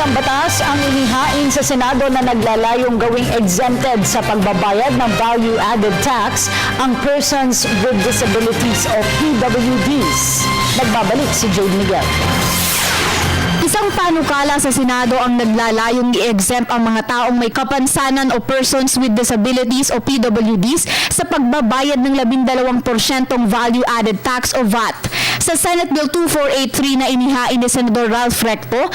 Isang batas ang inihain sa Senado na naglalayong gawing exempted sa pagbabayad ng value-added tax ang persons with disabilities o PWDs. Nagbabalik si Jade Miguel. Isang panukala sa Senado ang naglalayong i-exempt ang mga taong may kapansanan o persons with disabilities o PWDs sa pagbabayad ng 12% value-added tax o VAT. Sa Senate Bill 2483 na inihain ni Senador Ralph Recto,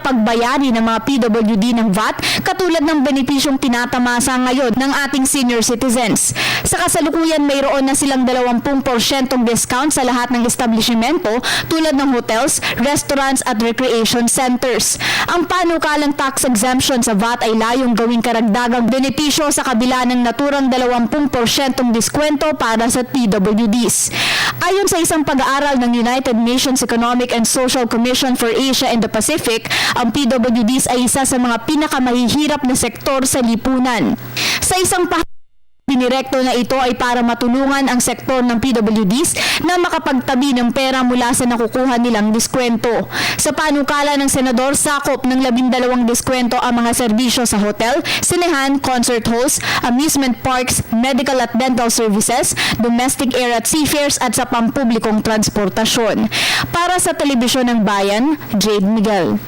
pagbayari ng mga PWD ng VAT katulad ng benepisyong tinatamasa ngayon ng ating senior citizens. Sa kasalukuyan, mayroon na silang 20% discount sa lahat ng establishmento tulad ng hotels, restaurants at recreation centers. Ang panukalang tax exemption sa VAT ay layong gawing karagdagang benepisyo sa kabila ng naturang 20% diskwento para sa PWDs. Ayon sa isang pag-aaral ng United Nations Economic and Social Commission for Asia and the Pacific, ang PWDs ay isa sa mga pinakamahihirap na sektor sa lipunan. Sa isang Dinirekto na ito ay para matulungan ang sektor ng PWDs na makapagtabi ng pera mula sa nakukuha nilang diskwento. Sa panukala ng Senador, sakop ng 12 diskwento ang mga serbisyo sa hotel, sinehan, concert halls, amusement parks, medical at dental services, domestic air at seafares at sa pampublikong transportasyon. Para sa Telebisyon ng Bayan, Jade Miguel.